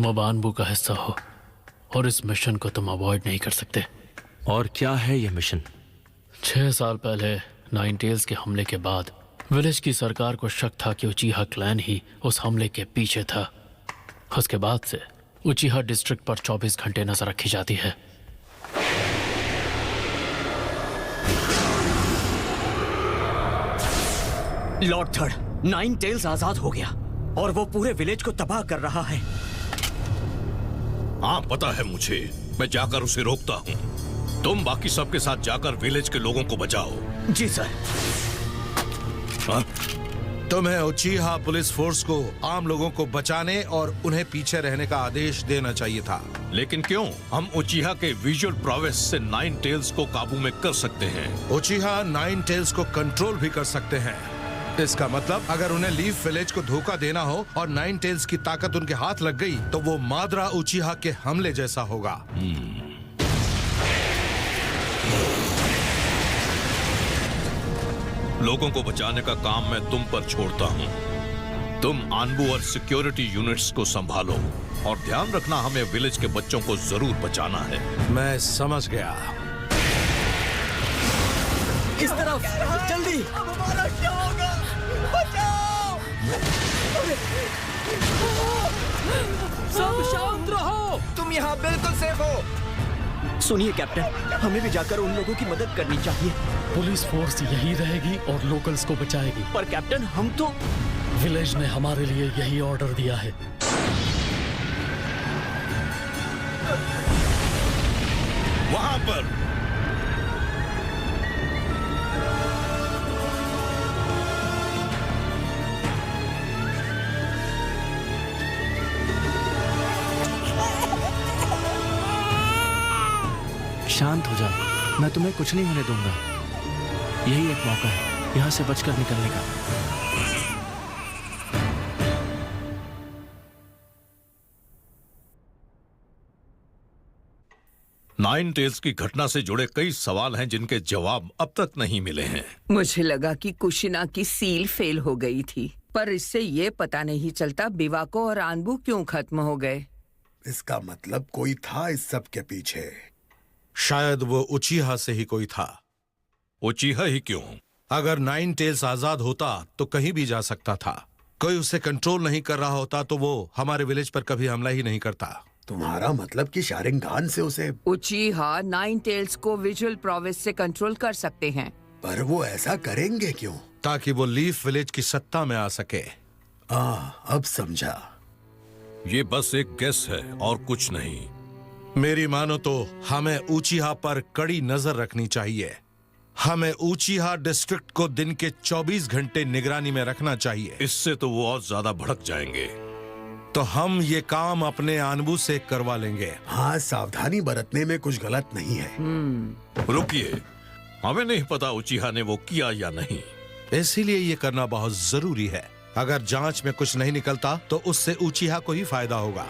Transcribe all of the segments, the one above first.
तुम अब आनबू का हिस्सा हो और इस मिशन को तुम अवॉइड नहीं कर सकते। और क्या है ये मिशन? 6 साल पहले नाइन टेल्स के हमले के बाद विलेज की सरकार को शक था कि उचीहा क्लैन ही उस हमले के पीछे था। उसके बाद से उचीहा डिस्ट्रिक्ट पर 24 घंटे नजर रखी जाती है। लॉर्ड थर्ड, नाइन टेल्स आजाद हो गया और वो पूरे विलेज को तबाह कर रहा है। हाँ पता है मुझे, मैं जाकर उसे रोकता हूँ। तुम बाकी सबके साथ जाकर विलेज के लोगों को बचाओ। जी सर। हाँ? तुम्हें उचीहा पुलिस फोर्स को आम लोगों को बचाने और उन्हें पीछे रहने का आदेश देना चाहिए था। लेकिन क्यों? हम उचीहा के विजुअल प्रोवेस से नाइन टेल्स को काबू में कर सकते हैं। उचीहा नाइन टेल्स को कंट्रोल भी कर सकते हैं। इसका मतलब अगर उन्हें लीफ विलेज को धोखा देना हो और नाइन टेल्स की ताकत उनके हाथ लग गई तो वो माद्रा उचीहा के हमले जैसा होगा। लोगों को बचाने का काम मैं तुम पर छोड़ता हूँ। तुम आनबू और सिक्योरिटी यूनिट्स को संभालो और ध्यान रखना, हमें विलेज के बच्चों को जरूर बचाना है। मैं समझ गया। इस तरफ जल्दी। अब हमारा क्या होगा? बचाओ! सब शांत रहो। तुम यहाँ बिल्कुल सेफ हो। सुनिए कैप्टन, हमें भी जाकर उन लोगों की मदद करनी चाहिए। पुलिस फोर्स यही रहेगी और लोकल्स को बचाएगी। पर कैप्टन, हम तो विलेज ने हमारे लिए यही ऑर्डर दिया है। वहां पर शांत हो जाओ, मैं तुम्हें कुछ नहीं होने दूंगा। यही एक मौका है यहाँ से बचकर निकलने का। नाइन टेल्स की घटना से जुड़े कई सवाल हैं जिनके जवाब अब तक नहीं मिले हैं। मुझे लगा कि कुशिना की सील फेल हो गई थी, पर इससे ये पता नहीं चलता बिवाको और आनबू क्यों खत्म हो गए। इसका मतलब कोई था इस सब के पीछे। शायद वो उचीहा से ही कोई था। उचीहा ही क्यों? अगर नाइन टेल्स आजाद होता तो कहीं भी जा सकता था। कोई उसे कंट्रोल नहीं कर रहा होता तो वो हमारे विलेज पर कभी हमला ही नहीं करता। तुम्हारा मतलब कि शारिंगान से उसे? उचीहा नाइन टेल्स को विजुअल प्रोविंस से कंट्रोल कर सकते हैं। पर वो ऐसा करेंगे क्यों? ताकि वो लीफ विलेज की सत्ता में आ सके। अब समझा। ये बस एक गेस है और कुछ नहीं। मेरी मानो तो हमें उचीहा पर कड़ी नजर रखनी चाहिए। हमें उचीहा डिस्ट्रिक्ट को दिन के 24 घंटे निगरानी में रखना चाहिए। इससे तो वो और ज्यादा भड़क जाएंगे। तो हम ये काम अपने आनबू से करवा लेंगे। हाँ, सावधानी बरतने में कुछ गलत नहीं है। रुकिए, हमें नहीं पता उचीहा ने वो किया या नहीं, इसीलिए ये करना बहुत जरूरी है। अगर जांच में कुछ नहीं निकलता तो उससे उचीहा को ही फायदा होगा।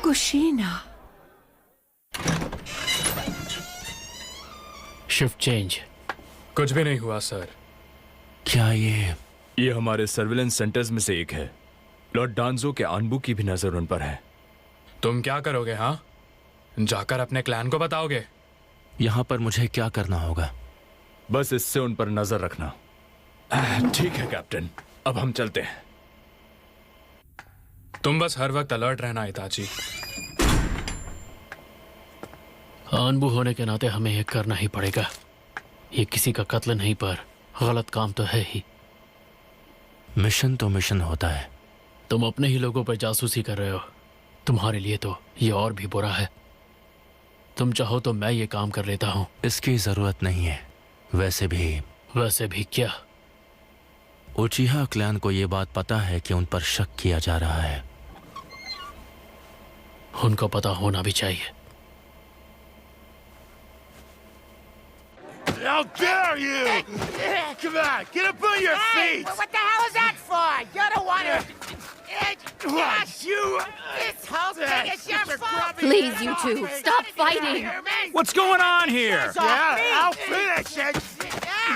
कुशीना। Shift change. कुछ भी नहीं हुआ सर। क्या ये हमारे सर्विलेंस सेंटर्स में से एक है। लॉर्ड डांजो के आनबू की भी नजर उन पर है। तुम क्या करोगे? हाँ, जाकर अपने क्लैन को बताओगे? यहाँ पर मुझे क्या करना होगा? बस इससे उन पर नजर रखना। ठीक है कैप्टन, अब हम चलते हैं। तुम बस हर वक्त अलर्ट रहना इताची। आनबू होने के नाते हमें यह करना ही पड़ेगा। ये किसी का कत्ल नहीं, पर गलत काम तो है ही। मिशन तो मिशन होता है। तुम अपने ही लोगों पर जासूसी कर रहे हो। तुम्हारे लिए तो ये और भी बुरा है। तुम चाहो तो मैं ये काम कर लेता हूँ। इसकी जरूरत नहीं है। वैसे भी क्या? उचीहा क्लैन को ये बात पता है कि उन पर शक किया जा रहा है। उनको पता होना भी चाहिए। How dare you! Come on, get up on your feet! What the hell is that for? You're the one who... Gosh, you... This whole thing is your fault! Please, you two, stop fighting! What's going on here? I'll finish it!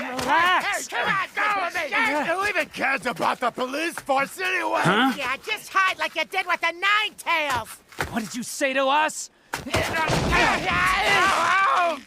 Relax! Come on, go with me! Who even cares about the police force anyway? Huh? Yeah, just hide like you did with the Nine Tails! What did you say to us?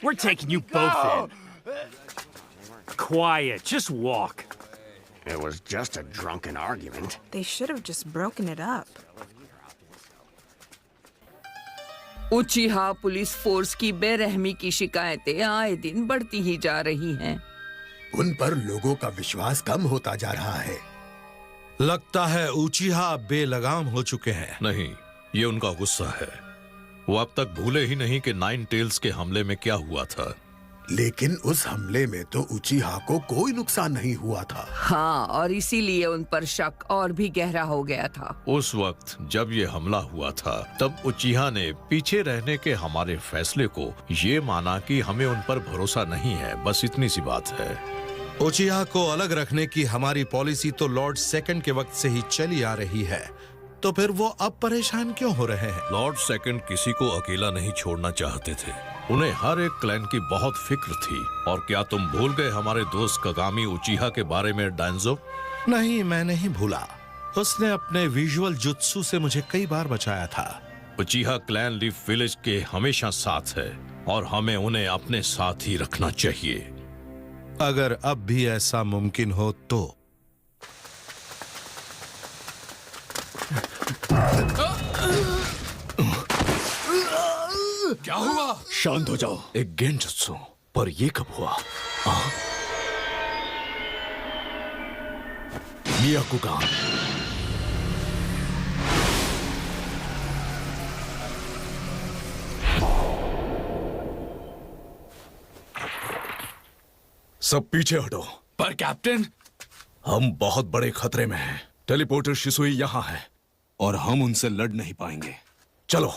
We're taking you both in. Quiet, just walk. It was just a drunken argument. They should have just broken it up. उचीहा police force की बेरहमी की शिकायतें आए दिन बढ़ती ही जा रही हैं। उन पर लोगों का विश्वास कम होता जा रहा है। लगता है उचीहा बेलगाम हो चुके हैं। नहीं, ये उनका गुस्सा है। वो अब तक भूले ही नहीं कि नाइन टेल्स के हमले में क्या हुआ था। लेकिन उस हमले में तो उचीहा को कोई नुकसान नहीं हुआ था। हाँ, और इसीलिए उन पर शक और भी गहरा हो गया था। उस वक्त जब ये हमला हुआ था, तब उचीहा ने पीछे रहने के हमारे फैसले को ये माना कि हमें उन पर भरोसा नहीं है। बस इतनी सी बात है। उचीहा को अलग रखने की हमारी पॉलिसी तो लॉर्ड सेकंड के वक्त से ही चली आ रही है, तो फिर वो अब परेशान क्यों हो रहे हैं? लॉर्ड सेकंड किसी को अकेला नहीं छोड़ना चाहते थे। उन्हें हर एक क्लैन की बहुत फिक्र थी। और क्या तुम भूल गए हमारे दोस्त कागामी उचीहा के बारे में, डांजो? नहीं, मैं नहीं भूला। उसने अपने विजुअल जुत्सु से मुझे कई बार बचाया था। उचीहा क्लैन लीफ विलेज के हमेशा साथ है और हमें उन्हें अपने साथ ही रखना चाहिए। अगर अब भी ऐसा मुमकिन हो तो। क्या हुआ? शांत हो जाओ। एक गेंजुत्सु, पर ये कब हुआ? मियाकुगान। सब पीछे हटो। पर कैप्टन, हम बहुत बड़े खतरे में हैं। टेलीपोर्टर शिसुई यहाँ है और हम उनसे लड़ नहीं पाएंगे। चलो।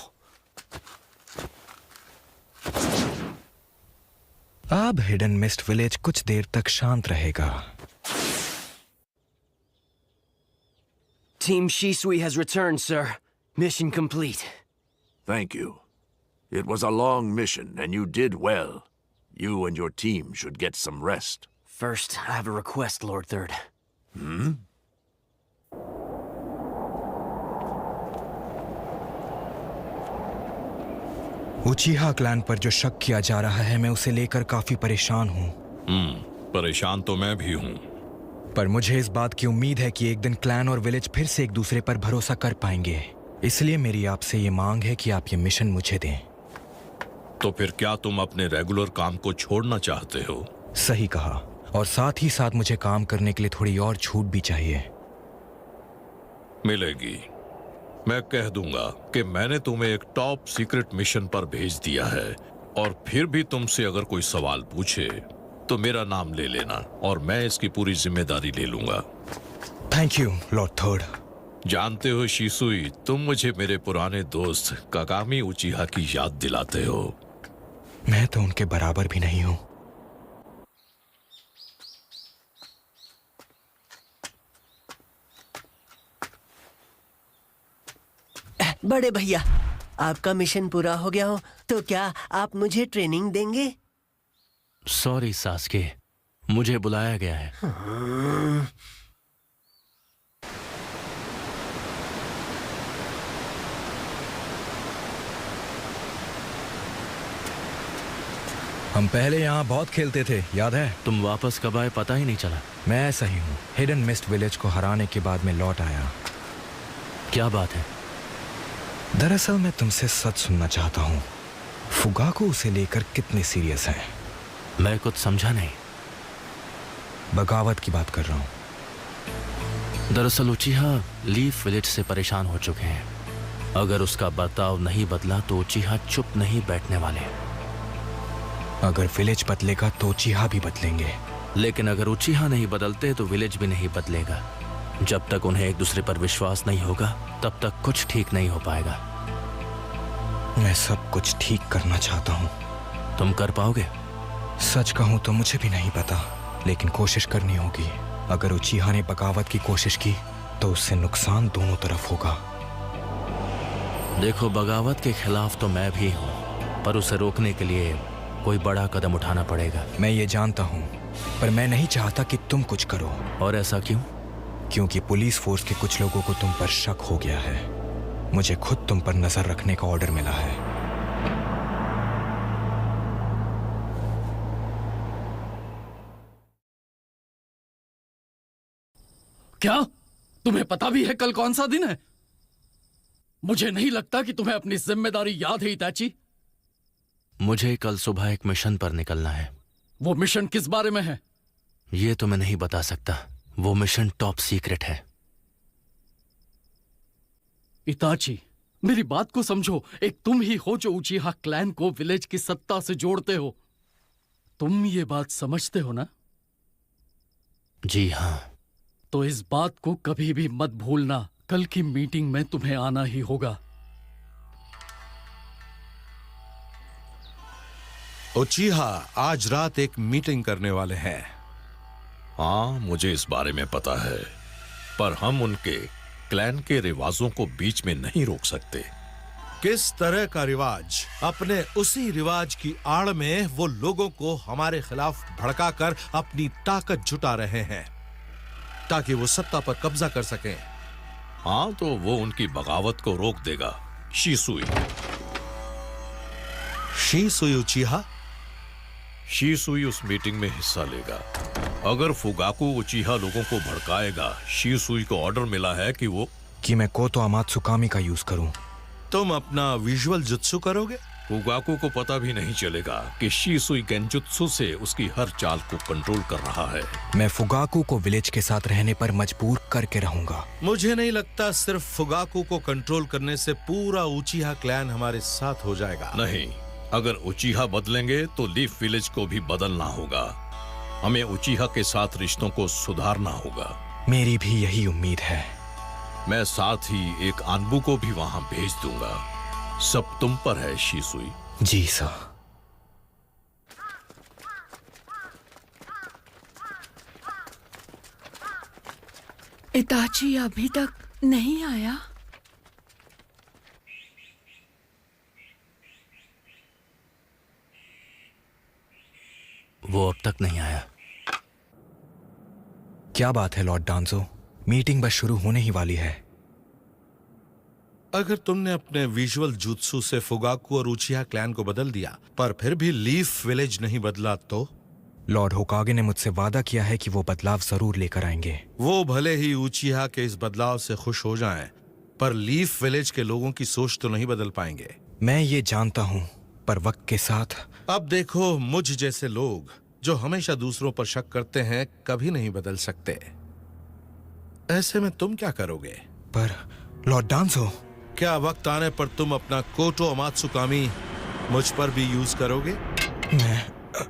अब हिडन मिस्ट विलेज कुछ देर तक शांत रहेगा। Team Shisui has returned, sir. Mission complete. Thank you. It was a long mission, and you did well. You and your team should get some rest. First, I have a request, Lord Third. उचीहा clan पर जो शक किया जा रहा है, मैं उसे लेकर काफी परेशान हूँ। परेशान तो मैं भी हूँ। पर मुझे इस बात की उम्मीद है कि एक दिन क्लैन और विलेज फिर से एक दूसरे पर भरोसा कर पाएंगे। इसलिए मेरी आपसे ये मांग है कि आप ये मिशन मुझे दें। तो फिर क्या तुम अपने रेगुलर काम को छोड़ना चाहते हो? सही कहा, और साथ ही साथ मुझे काम करने के लिए थोड़ी और छूट भी चाहिए। मिलेगी। मैं कह दूंगा कि मैंने तुम्हें एक टॉप सीक्रेट मिशन पर भेज दिया है, और फिर भी तुमसे अगर कोई सवाल पूछे तो मेरा नाम ले लेना और मैं इसकी पूरी जिम्मेदारी ले लूंगा। Thank you Lord third. जानते हो शिसुई, तुम मुझे मेरे पुराने दोस्त कागामी उचीहा की याद दिलाते हो। मैं तो उनके बराबर भी नहीं हूं। बड़े भैया, आपका मिशन पूरा हो गया हो तो क्या आप मुझे ट्रेनिंग देंगे? सॉरी सास्के, मुझे बुलाया गया है। हम पहले यहाँ बहुत खेलते थे, याद है? तुम वापस कब आए पता ही नहीं चला। मैं ऐसा ही हूँ। हिडन मिस्ट विलेज को हराने के बाद मैं लौट आया। क्या बात है? दरअसल मैं तुमसे सच सुनना चाहता हूँ। फुगाकू उसे लेकर कितने सीरियस हैं? मैं कुछ समझा नहीं। बगावत की बात कर रहा हूँ। दरअसल उचीहा लीफ विलेज से परेशान हो चुके हैं। अगर उसका बर्ताव नहीं बदला तो उचीहा चुप नहीं बैठने वाले। अगर विलेज बदलेगा तो उचीहा भी बदलेंगे। लेकिन अगर उचीहा नहीं बदलते तो विलेज भी नहीं बदलेगा। जब तक उन्हें एक दूसरे पर विश्वास नहीं होगा तब तक कुछ ठीक नहीं हो पाएगा। मैं सब कुछ ठीक करना चाहता हूँ। तुम कर पाओगे? सच कहूँ तो मुझे भी नहीं पता, लेकिन कोशिश करनी होगी। अगर उचीहा ने बगावत की कोशिश की तो उससे नुकसान दोनों तरफ होगा। देखो, बगावत के खिलाफ तो मैं भी हूँ, पर उसे रोकने के लिए कोई बड़ा कदम उठाना पड़ेगा। मैं ये जानता हूँ, पर मैं नहीं चाहता कि तुम कुछ करो। और ऐसा क्यों? क्योंकि पुलिस फोर्स के कुछ लोगों को तुम पर शक हो गया है। मुझे खुद तुम पर नजर रखने का ऑर्डर मिला है। क्या तुम्हें पता भी है कल कौन सा दिन है? मुझे नहीं लगता कि तुम्हें अपनी जिम्मेदारी याद है इताची। मुझे कल सुबह एक मिशन पर निकलना है। वो मिशन किस बारे में है? ये तो मैं नहीं बता सकता। वो मिशन टॉप सीक्रेट है। इताची, मेरी बात को समझो। एक तुम ही हो जो उचीहा क्लैन को विलेज की सत्ता से जोड़ते हो। तुम ये बात समझते हो ना? जी हाँ। तो इस बात को कभी भी मत भूलना। कल की मीटिंग में तुम्हें आना ही होगा। उचीहा आज रात एक मीटिंग करने वाले हैं। हाँ, मुझे इस बारे में पता है, पर हम उनके क्लैन के रिवाजों को बीच में नहीं रोक सकते। किस तरह का रिवाज? अपने उसी रिवाज की आड़ में वो लोगों को हमारे खिलाफ भड़काकर अपनी ताकत जुटा रहे हैं ताकि वो सत्ता पर कब्जा कर सकें। हाँ, तो वो उनकी बगावत को रोक देगा। शीसुई उचीहा? शीसुई उस मीटिंग में हिस्सा लेगा। अगर फुगाकू उचीहा लोगों को भड़काएगा, शीसुई को ऑर्डर मिला है कि मैं कोतो अमात्सुकामी का यूज करूं। तुम अपना विजुअल जुत्सु करोगे? फुगाकू को पता भी नहीं चलेगा कि शीसुई गेंजुत्सु से उसकी हर चाल को कंट्रोल कर रहा है। मैं फुगाकू को विलेज के साथ रहने पर मजबूर करके रहूंगा। मुझे नहीं लगता सिर्फ फुगाकू को कंट्रोल करने से पूरा उचीहा क्लैन हमारे साथ हो जाएगा। नहीं, अगर उचीहा बदलेंगे तो लीफ विलेज को भी बदलना होगा। हमें उचीहा के साथ रिश्तों को सुधारना होगा। मेरी भी यही उम्मीद है। मैं साथ ही एक आनबू को भी वहां भेज दूंगा। सब तुम पर है शीसुई। जी सर। इताची अभी तक नहीं आया? वो अब तक नहीं आया। क्या बात है लॉर्ड डांजो? मीटिंग बस शुरू होने ही वाली है। अगर तुमने अपने विजुअल जुत्सु से फुगाकू और उचीहा क्लैन को बदल दिया पर फिर भी लीफ विलेज नहीं बदला तो? लॉर्ड होकागे ने मुझसे वादा किया है कि वो बदलाव जरूर लेकर आएंगे। वो भले ही उचीहा के इस बदलाव से खुश हो जाएं, पर लीफ विलेज के लोगों की सोच तो नहीं बदल पाएंगे। मैं ये जानता हूँ, पर वक्त के साथ। अब देखो, मुझ जैसे लोग जो हमेशा दूसरों पर शक करते हैं कभी नहीं बदल सकते। ऐसे में तुम क्या करोगे? पर लॉर्ड डांजो, क्या वक्त आने पर तुम अपना कोटो अमात्सुकामी मुझ पर भी यूज करोगे?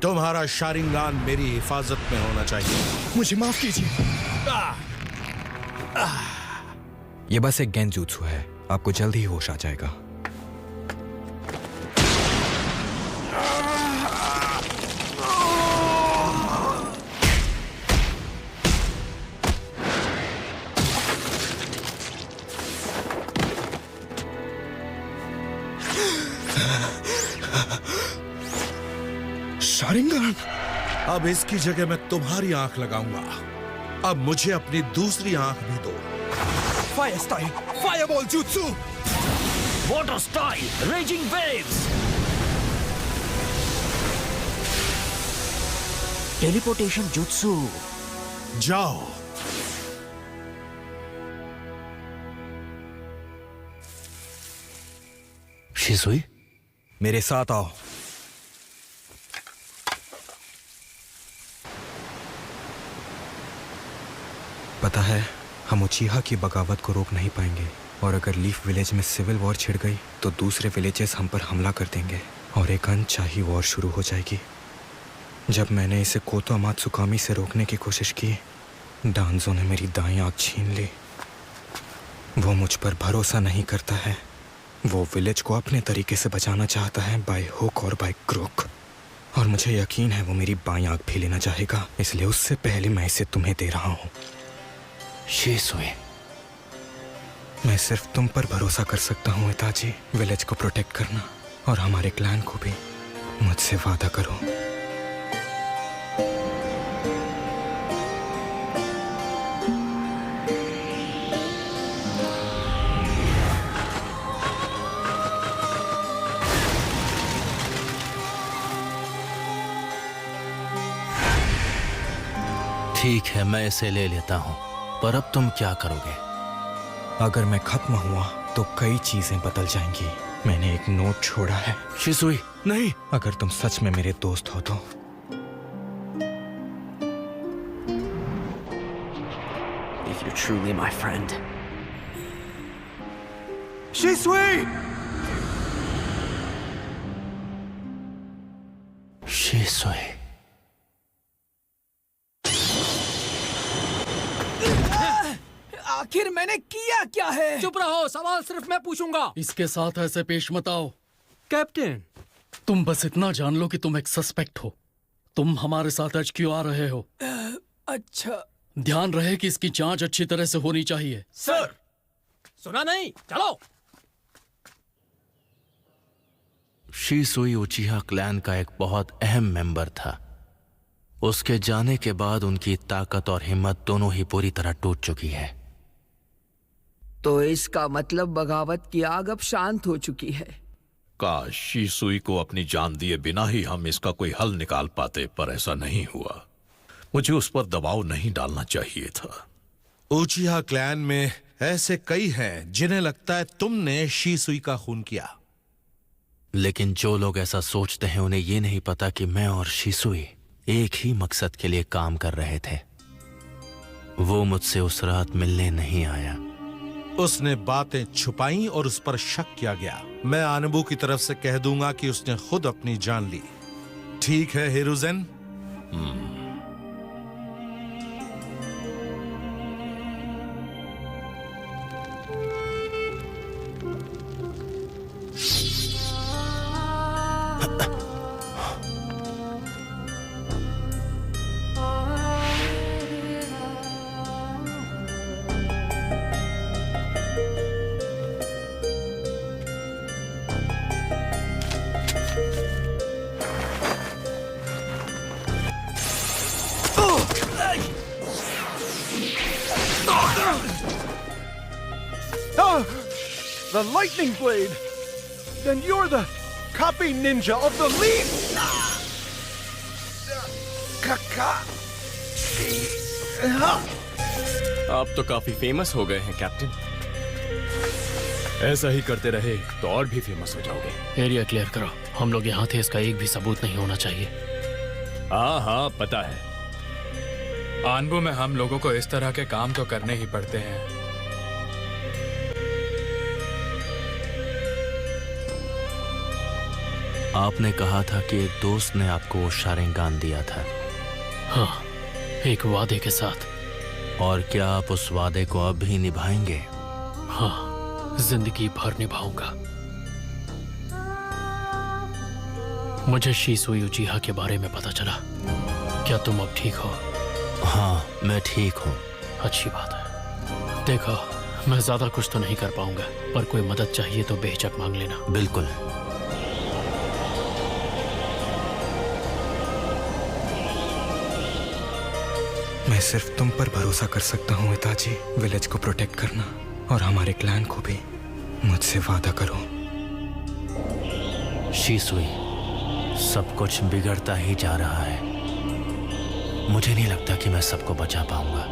तुम्हारा शारिंगान मेरी हिफाजत में होना चाहिए। मुझे माफ कीजिए। ये बस एक गेंजुत्सु है, आपको जल्द ही होश आ जाएगा। शारिंगान, अब इसकी जगह मैं तुम्हारी आंख लगाऊंगा। अब मुझे अपनी दूसरी आंख भी दो। Fire style, fireball jutsu. Water style, raising waves. Teleportation jutsu. जाओ। शिजुई, मेरे साथ आओ। पता है, हम उचीहा की बगावत को रोक नहीं पाएंगे, और अगर लीफ विलेज में सिविल वॉर छिड़ गई तो दूसरे विलेजेस हम पर हमला कर देंगे और एक अनचाही वॉर शुरू हो जाएगी। जब मैंने इसे कोतो अमात्सुकामी से रोकने की कोशिश की, डांजो ने मेरी दाईं आंख छीन ली। वो मुझ पर भरोसा नहीं करता है। वो विलेज को अपने तरीके से बचाना चाहता है, बाय हुक और बाय क्रुक। और मुझे यकीन है वो मेरी बाईं आंख भी लेना चाहेगा, इसलिए उससे पहले मैं इसे तुम्हें दे रहा हूँ। शीसुई, मैं सिर्फ तुम पर भरोसा कर सकता हूँ इताची। विलेज को प्रोटेक्ट करना और हमारे क्लैन को भी। मुझसे वादा करो। ठीक है, मैं इसे ले लेता हूँ, पर अब तुम क्या करोगे? अगर मैं खत्म हुआ तो कई चीजें बदल जाएंगी। मैंने एक नोट छोड़ा है। शिसुई, नहीं। अगर तुम सच में मेरे दोस्त हो तो। If you're truly my friend. शिसुई! शिसुई। आखिर मैंने किया क्या है? चुप रहो, सवाल सिर्फ मैं पूछूंगा। इसके साथ ऐसे पेश मत आओ। कैप्टन, तुम बस इतना जान लो कि तुम एक सस्पेक्ट हो। तुम हमारे साथ HQ आ रहे हो। अच्छा। ध्यान रहे कि इसकी जांच अच्छी तरह से होनी चाहिए। सर, सुना नहीं? चलो। शिसुई उचिहा क्लैन का एक बहुत अहम मेंबर था। उसके जाने के बाद उनकी ताकत और हिम्मत दोनों ही पूरी तरह टूट चुकी है। तो इसका मतलब बगावत की आग अब शांत हो चुकी है। काश शिसुई को अपनी जान दिए बिना ही हम इसका कोई हल निकाल पाते, पर ऐसा नहीं हुआ। मुझे उस पर दबाव नहीं डालना चाहिए था। उचिहा क्लैन में ऐसे कई हैं जिन्हें लगता है तुमने शिसुई का खून किया। लेकिन जो लोग ऐसा सोचते हैं उन्हें ये नहीं पता कि मैं और शिसुई एक ही मकसद के लिए काम कर रहे थे। वो मुझसे उस रात मिलने नहीं आया। उसने बातें छुपाई और उस पर शक किया गया। मैं आनबू की तरफ से कह दूंगा कि उसने खुद अपनी जान ली। ठीक है हिरुज़ेन? The lightning blade! Then you're the copy ninja of the leaf! आप तो काफी फेमस हो गए हैं कैप्टन। ऐसा ही करते रहे तो और भी फेमस हो जाओगे। एरिया क्लियर करो। हम लोग यहाँ थे, इसका एक भी सबूत नहीं होना चाहिए। हाँ, पता है। आनबू में हम लोगों को इस तरह के काम तो करने ही पड़ते हैं। आपने कहा था कि एक दोस्त ने आपको वो शारेंगान दिया था। हाँ, एक वादे के साथ। और क्या आप उस वादे को अब भी निभाएंगे? हाँ, जिंदगी भर निभाऊंगा। मुझे शिसुई उचिहा के बारे में पता चला। क्या तुम अब ठीक हो? हाँ, मैं ठीक हूँ। अच्छी बात है। देखो, मैं ज्यादा कुछ तो नहीं कर पाऊंगा, पर कोई मदद चाहिए तो बेहिचक मांग लेना। बिल्कुल। मैं सिर्फ तुम पर भरोसा कर सकता हूँ इताची। विलेज को प्रोटेक्ट करना और हमारे क्लैन को भी। मुझसे वादा करो। शिसुई, सब कुछ बिगड़ता ही जा रहा है। मुझे नहीं लगता कि मैं सबको बचा पाऊंगा।